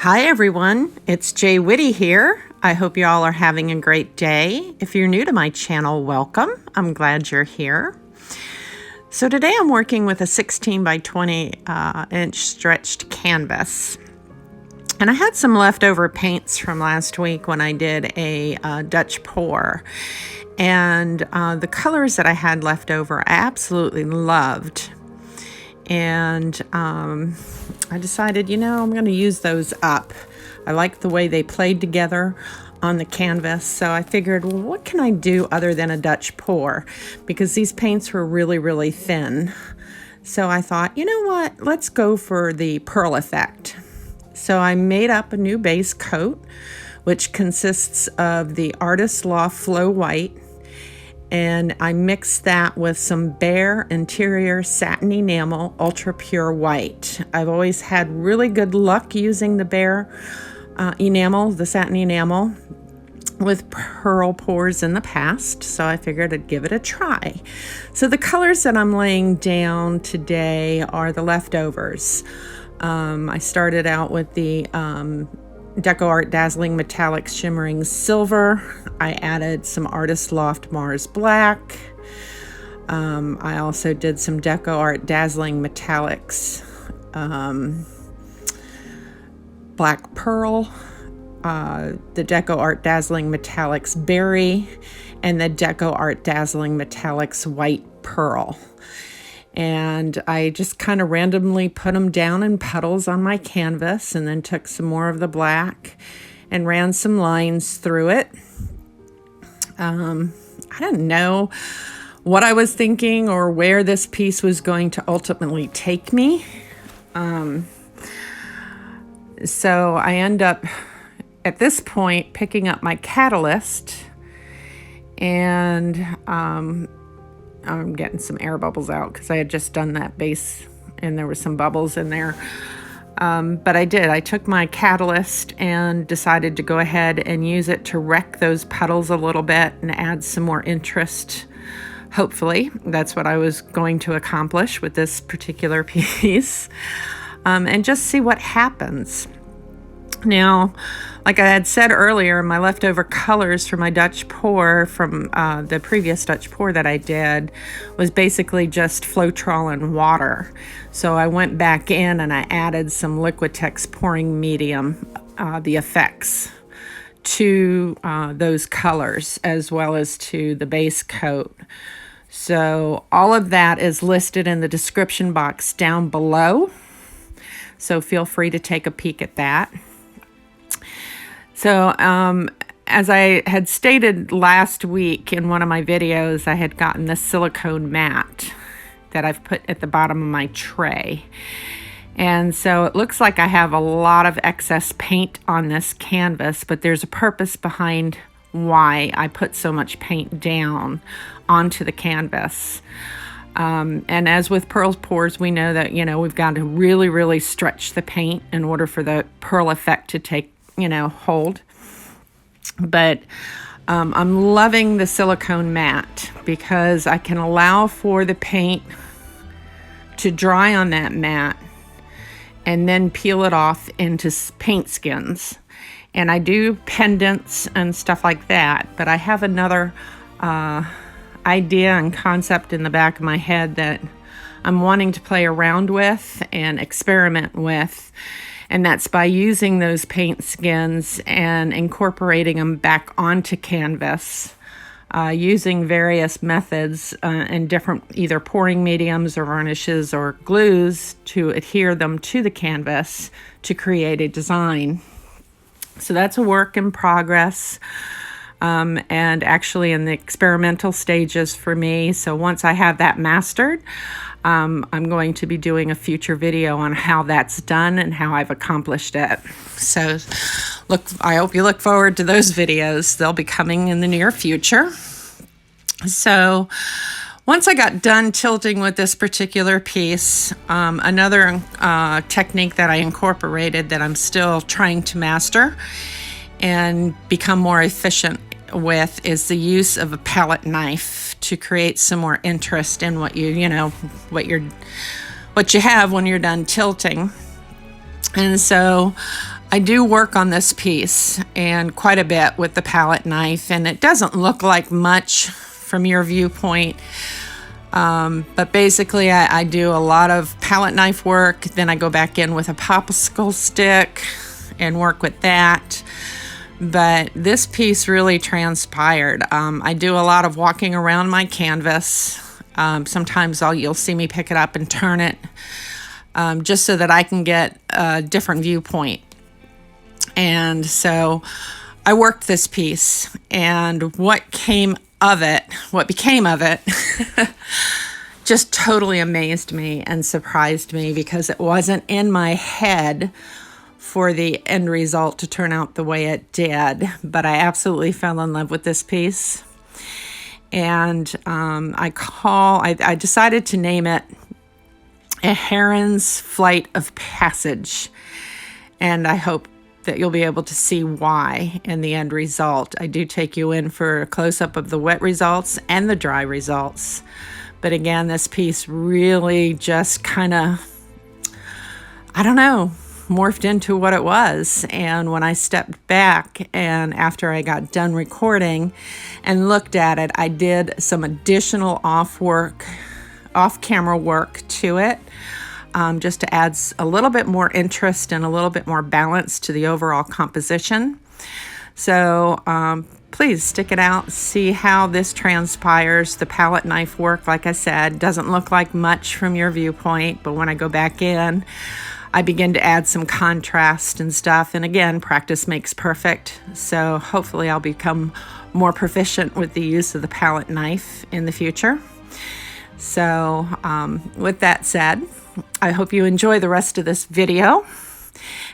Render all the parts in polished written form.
Hi everyone, it's Jay Whitty here. I hope you all are having a great day. If you're new to my channel, welcome. I'm glad you're here. So today I'm working with a 16 by 20 inch stretched canvas. And I had some leftover paints from last week when I did a Dutch pour. And the colors that I had left over, I absolutely loved. And I decided, I'm going to use those up. I like the way they played together on the canvas. So I figured, well, what can I do other than a Dutch pour? Because these paints were really, really thin. So I thought, you know what? Let's go for the pearl effect. So I made up a new base coat, which consists of the Artist Loft Flow White. And I mixed that with some Behr Interior Satin Enamel Ultra Pure White. I've always had really good luck using the Behr enamel, the satin enamel, with pearl pours in the past, so I figured I'd give it a try. So the colors that I'm laying down today are the leftovers. I started out with the DecoArt Dazzling Metallic Shimmering Silver. I added some Artist Loft Mars Black. I also did some DecoArt Dazzling Metallics Black Pearl, the DecoArt Dazzling Metallics Berry, and the DecoArt Dazzling Metallics White Pearl. And I just kind of randomly put them down in puddles on my canvas and then took some more of the black and ran some lines through it. I didn't know what I was thinking or where this piece was going to ultimately take me. So I end up, at this point, picking up my catalyst, and I'm getting some air bubbles out because I had just done that base and there were some bubbles in there. But I took my catalyst and decided to go ahead and use it to wreck those puddles a little bit and add some more interest. Hopefully, that's what I was going to accomplish with this particular piece, and just see what happens. Now, like I had said earlier, my leftover colors for my Dutch pour from the previous Dutch pour that I did was basically just Floetrol and water. So I went back in and I added some Liquitex pouring medium, the effects, to those colors as well as to the base coat. So all of that is listed in the description box down below. So feel free to take a peek at that. So, as I had stated last week in one of my videos, I had gotten this silicone mat that I've put at the bottom of my tray. And so it looks like I have a lot of excess paint on this canvas, but there's a purpose behind why I put so much paint down onto the canvas. And as with pearl pours, we know that, we've got to really, really stretch the paint in order for the pearl effect to take hold. But I'm loving the silicone mat because I can allow for the paint to dry on that mat and then peel it off into paint skins. And I do pendants and stuff like that, but I have another idea and concept in the back of my head that I'm wanting to play around with and experiment with. And that's by using those paint skins and incorporating them back onto canvas, using various methods and different either pouring mediums or varnishes or glues to adhere them to the canvas to create a design. So that's a work in progress, and actually in the experimental stages for me. So once I have that mastered, I'm going to be doing a future video on how that's done and how I've accomplished it. So I hope you look forward to those videos. They'll be coming in the near future. So once I got done tilting with this particular piece, another technique that I incorporated that I'm still trying to master and become more efficient with is the use of a palette knife to create some more interest in what you have when you're done tilting. And so I do work on this piece and quite a bit with the palette knife, and it doesn't look like much from your viewpoint. But basically I do a lot of palette knife work, then I go back in with a popsicle stick and work with that. But this piece really transpired. I do a lot of walking around my canvas. Sometimes you'll see me pick it up and turn it just so that I can get a different viewpoint. And so I worked this piece, and what became of it just totally amazed me and surprised me, because it wasn't in my head for the end result to turn out the way it did. But I absolutely fell in love with this piece. And I decided to name it a Herons Flight of Passage. And I hope that you'll be able to see why in the end result. I do take you in for a close-up of the wet results and the dry results. But again, this piece really just kind of, I don't know, morphed into what it was. And when I stepped back and after I got done recording and looked at it, I did some additional off-camera work to it. Just to add a little bit more interest and a little bit more balance to the overall composition. So please stick it out, see how this transpires. The palette knife work, like I said, doesn't look like much from your viewpoint, but when I go back in, I begin to add some contrast and stuff. And again, practice makes perfect. So hopefully I'll become more proficient with the use of the palette knife in the future. So with that said, I hope you enjoy the rest of this video.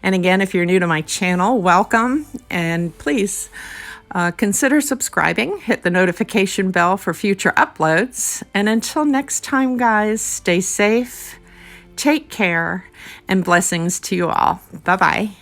And again, if you're new to my channel, welcome. And please consider subscribing, hit the notification bell for future uploads. And until next time, guys, stay safe, take care, and blessings to you all. Bye-bye.